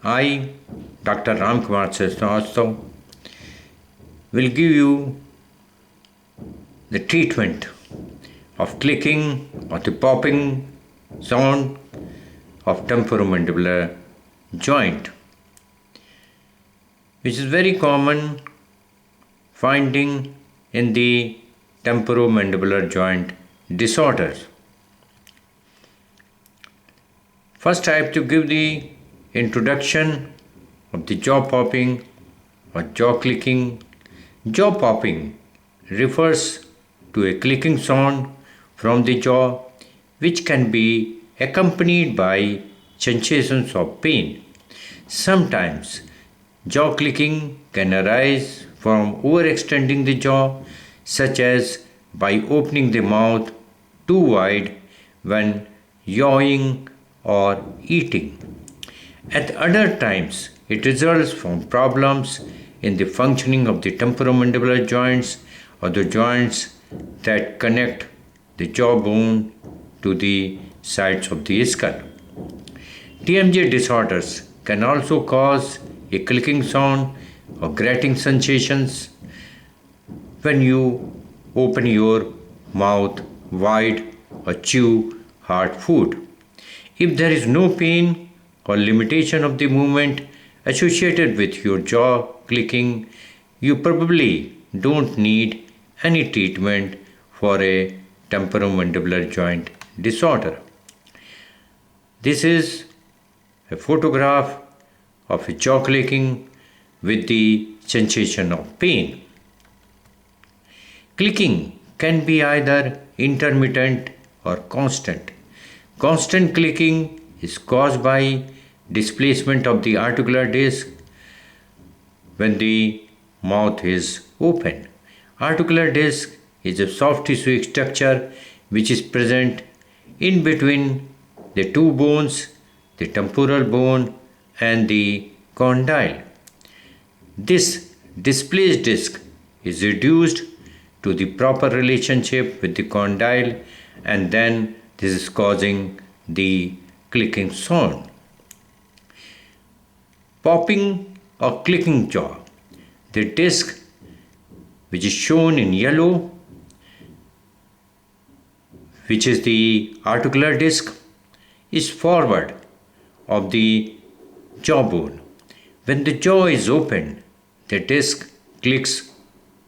I, Dr. Ramkumar Srivastava, will give you the treatment of clicking or the popping sound of temporomandibular joint, which is very common finding in the temporomandibular joint disorders. First, I have to give the introduction of the jaw popping or jaw clicking. Jaw popping refers to a clicking sound from the jaw which can be accompanied by sensations of pain. Sometimes jaw clicking can arise from overextending the jaw, such as by opening the mouth too wide when yawing or eating. At other times, it results from problems in the functioning of the temporomandibular joints or the joints that connect the jawbone to the sides of the skull. TMJ disorders can also cause a clicking sound or grating sensations when you open your mouth wide or chew hard food. If there is no pain or limitation of the movement associated with your jaw clicking, you probably don't need any treatment for a temporomandibular joint disorder. This is a photograph of a jaw clicking with the sensation of pain. Clicking can be either intermittent or constant. Constant clicking is caused by displacement of the articular disc when the mouth is open. Articular disc is a soft tissue structure which is present in between the two bones, the temporal bone and the condyle. This displaced disc is reduced to the proper relationship with the condyle, and then this is causing the clicking sound. Popping or clicking jaw. The disc, which is shown in yellow, which is the articular disc, is forward of the jawbone. When the jaw is opened, the disc clicks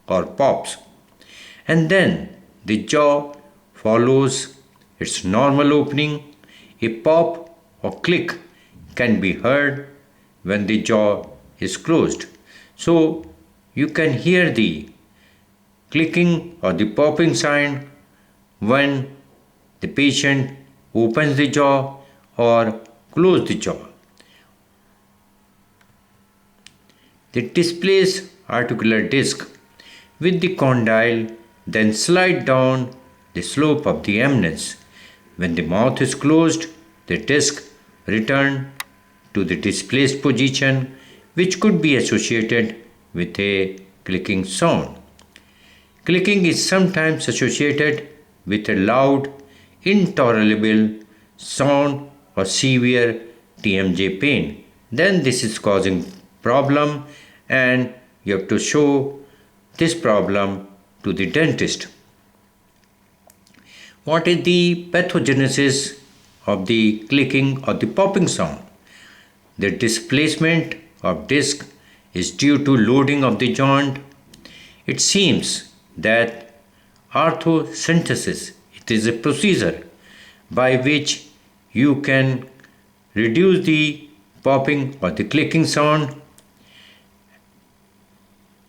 or pops, and then the jaw follows its normal opening. A pop or click can be heard when the jaw is closed. So you can hear the clicking or the popping sound when the patient opens the jaw or closes the jaw. The displaced articular disc with the condyle then slide down the slope of the eminence. When the mouth is closed, the disc returns to the displaced position, which could be associated with a clicking sound. Clicking is sometimes associated with a loud, intolerable sound or severe TMJ pain. Then this is causing problem and you have to show this problem to the dentist. What is the pathogenesis of the clicking or the popping sound? The displacement of disc is due to loading of the joint. It seems that orthocentesis, it is a procedure by which you can reduce the popping or the clicking sound.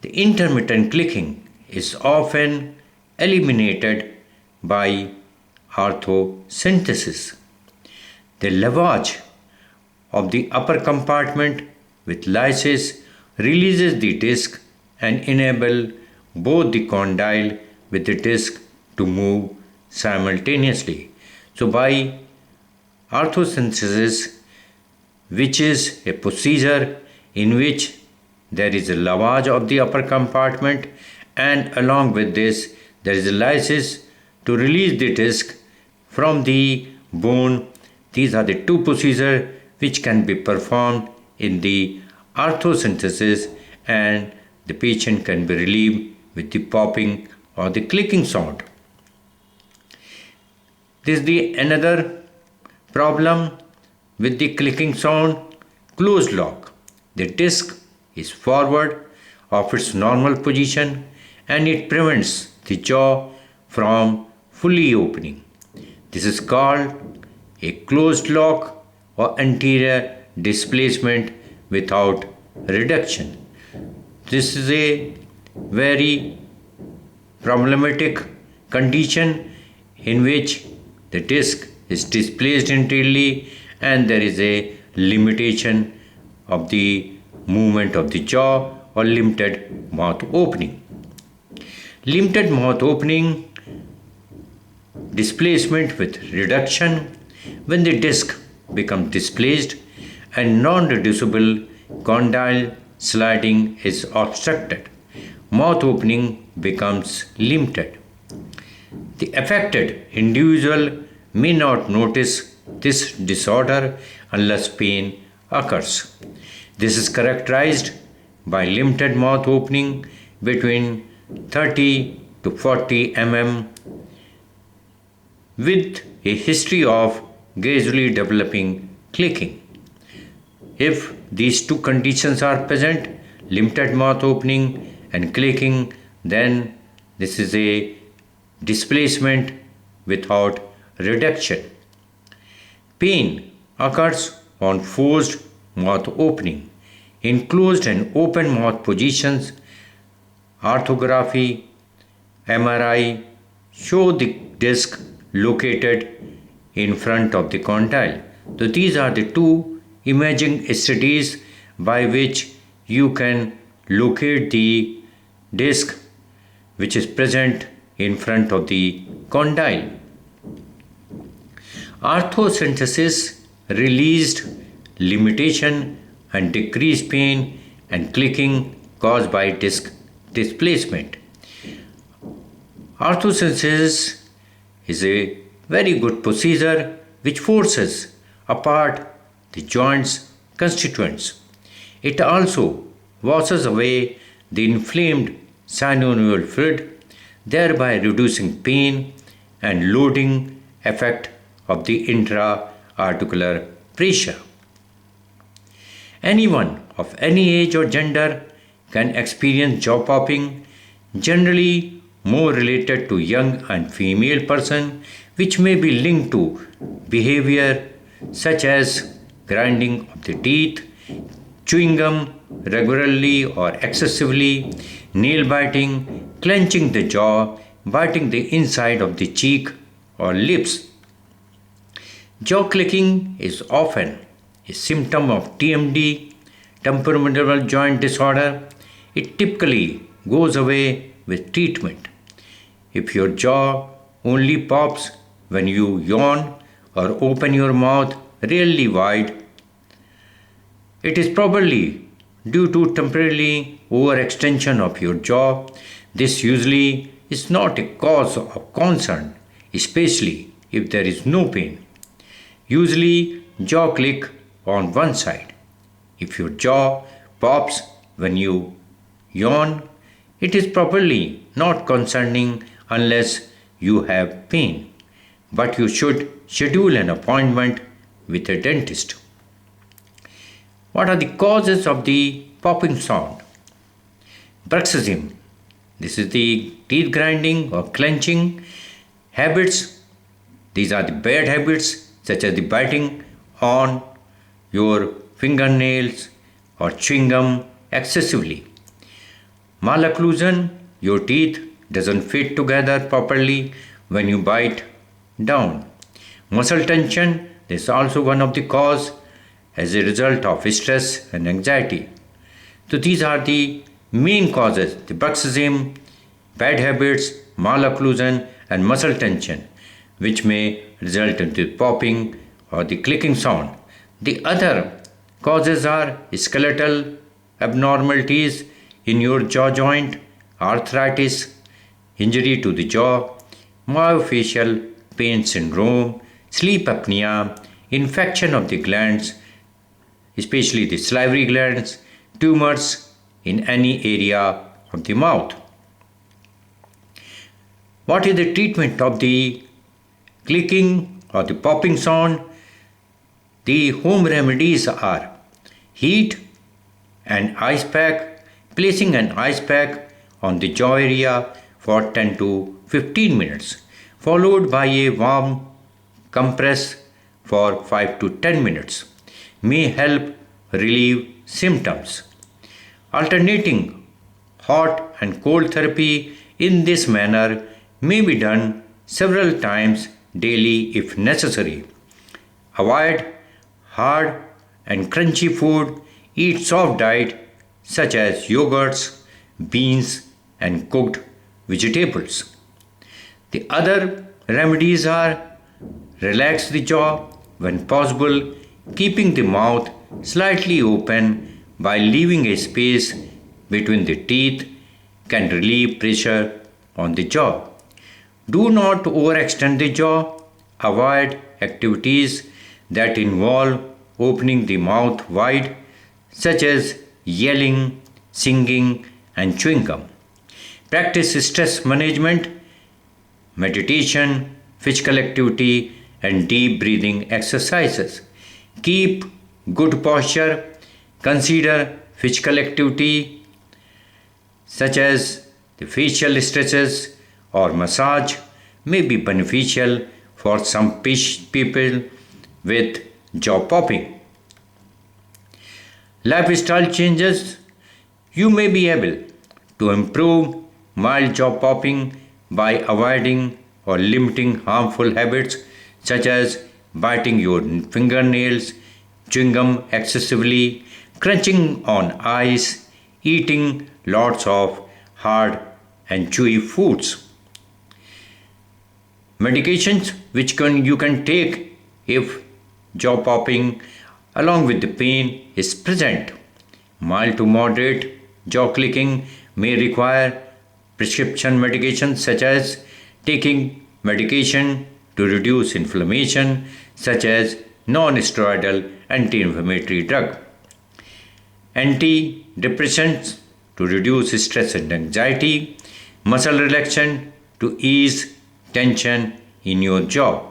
The intermittent clicking is often eliminated by orthocentesis. The lavage of the upper compartment with lysis releases the disc and enable both the condyle with the disc to move simultaneously. So by orthocentesis, which is a procedure in which there is a lavage of the upper compartment and along with this there is a lysis to release the disc from the bone. These are the two procedures which can be performed in the orthosynthesis, and the patient can be relieved with the popping or the clicking sound. This is the another problem with the clicking sound: closed lock. The disc is forward of its normal position and it prevents the jaw from fully opening. This is called a closed lock or anterior displacement without reduction. This is a very problematic condition in which the disc is displaced entirely and there is a limitation of the movement of the jaw or limited mouth opening. Limited mouth opening displacement with reduction: when the disc becomes displaced and non-reducible condyle sliding is obstructed, mouth opening becomes limited. The affected individual may not notice this disorder unless pain occurs. This is characterized by limited mouth opening between 30 to 40 mm with a history of gradually developing clicking. If these two conditions are present, limited mouth opening and clicking, then this is a displacement without reduction. Pain occurs on forced mouth opening. In closed and open mouth positions, orthography, MRI show the disc located in front of the condyle. So these are the two imaging studies by which you can locate the disc which is present in front of the condyle. Orthosynthesis released limitation and decreased pain and clicking caused by disc displacement. Orthosynthesis is a very good procedure which forces apart the joint's constituents. It also washes away the inflamed synovial fluid, thereby reducing pain and loading effect of the intra-articular pressure. Anyone of any age or gender can experience jaw popping, generally more related to young and female person, which may be linked to behavior such as grinding of the teeth, chewing gum regularly or excessively, nail biting, clenching the jaw, biting the inside of the cheek or lips. Jaw clicking is often a symptom of TMD, temporomandibular joint disorder. It typically goes away with treatment. If your jaw only pops when you yawn or open your mouth really wide, it is probably due to temporarily overextension of your jaw. This usually is not a cause of concern, especially if there is no pain. Usually jaw click on one side. If your jaw pops when you yawn, it is probably not concerning unless you have pain, but you should schedule an appointment with a dentist. What are the causes of the popping sound? Bruxism. This is the teeth grinding or clenching. Habits. These are the bad habits such as the biting on your fingernails or chewing gum excessively. Malocclusion. Your teeth doesn't fit together properly when you bite down. Muscle tension. This is also one of the cause as a result of stress and anxiety. So these are the main causes: the bruxism, bad habits, malocclusion and muscle tension, which may result in the popping or the clicking sound. The other causes are skeletal abnormalities in your jaw joint, arthritis, injury to the jaw, myofascial pain syndrome, sleep apnea, infection of the glands, especially the salivary glands, tumors in any area of the mouth. What is the treatment of the clicking or the popping sound? The home remedies are heat and ice pack, placing an ice pack on the jaw area for 10 to 15 minutes, followed by a warm compress for 5 to 10 minutes, may help relieve symptoms. Alternating hot and cold therapy in this manner may be done several times daily if necessary. Avoid hard and crunchy food. Eat soft diet such as yogurts, beans, and cooked vegetables. The other remedies are relax the jaw when possible, keeping the mouth slightly open by leaving a space between the teeth can relieve pressure on the jaw. Do not overextend the jaw. Avoid activities that involve opening the mouth wide, such as yelling, singing, and chewing gum. Practice stress management, meditation, physical activity, and deep breathing exercises. Keep good posture. Consider physical activity such as the facial stretches or massage may be beneficial for some people with jaw popping. Lifestyle changes. You may be able to improve mild jaw popping by avoiding or limiting harmful habits such as biting your fingernails, chewing gum excessively, crunching on ice, eating lots of hard and chewy foods. Medications which you can take if jaw popping along with the pain is present. Mild to moderate jaw clicking may require prescription medications such as taking medication to reduce inflammation such as non-steroidal anti-inflammatory drug. Antidepressants to reduce stress and anxiety, muscle relaxation to ease tension in your jaw.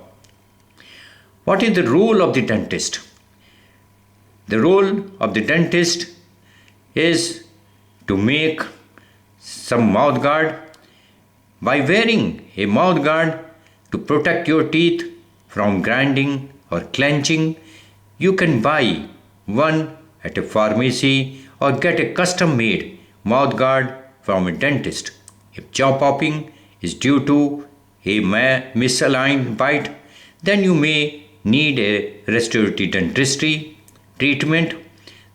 What is the role of the dentist? The role of the dentist is to make some mouth guard. By wearing a mouth guard to protect your teeth from grinding or clenching, you can buy one at a pharmacy or get a custom made mouth guard from a dentist. If jaw popping is due to a misaligned bite, then you may need a restorative dentistry treatment.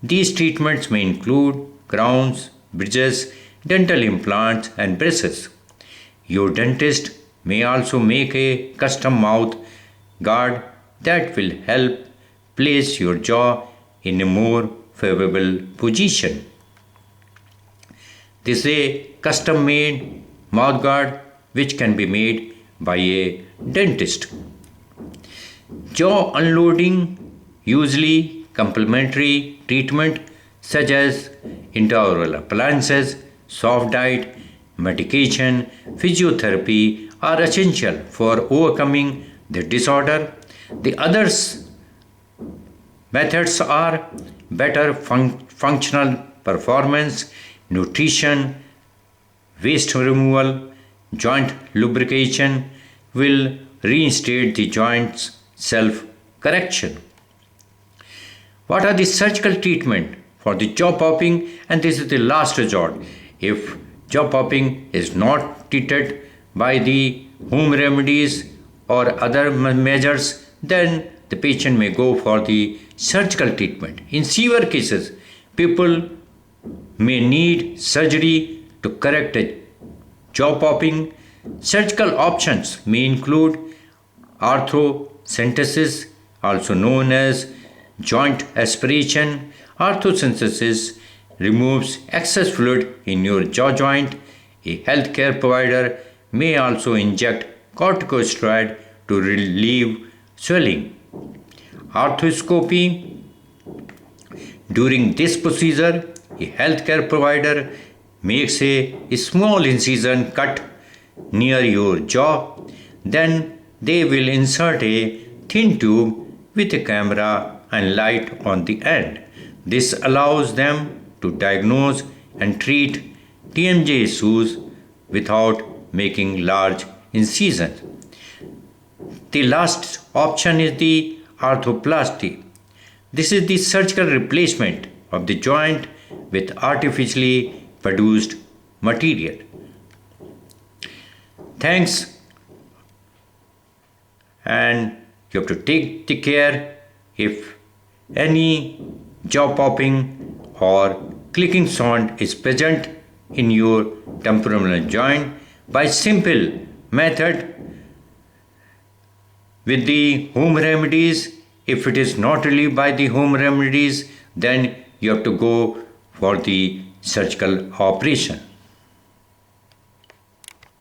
These treatments may include crowns, bridges, dental implants, and braces. Your dentist may also make a custom mouth guard that will help place your jaw in a more favorable position. This is a custom made mouth guard which can be made by a dentist. Jaw unloading, usually complementary treatment such as intraoral appliances, soft diet, medication, physiotherapy are essential for overcoming the disorder. The other methods are better functional performance, nutrition, waste removal, joint lubrication will reinstate the joint's self-correction. What are the surgical treatment for the jaw popping? And this is the last resort. If jaw popping is not treated by the home remedies or other measures, then the patient may go for the surgical treatment. In severe cases, people may need surgery to correct a jaw popping. Surgical options may include arthrocentesis, also known as joint aspiration. Arthrocentesis removes excess fluid in your jaw joint. A healthcare provider may also inject corticosteroid to relieve swelling. Arthroscopy During this procedure, a healthcare provider makes a small incision cut near your jaw. Then they will insert a thin tube with a camera and light on the end. This allows them to diagnose and treat TMJ issues without making large incisions. The last option is the arthroplasty. This is the surgical replacement of the joint with artificially produced material. Thanks, and you have to take the care if any jaw popping or clicking sound is present in your temporomandibular joint by simple method with the home remedies. If it is not relieved by the home remedies, then you have to go for the surgical operation.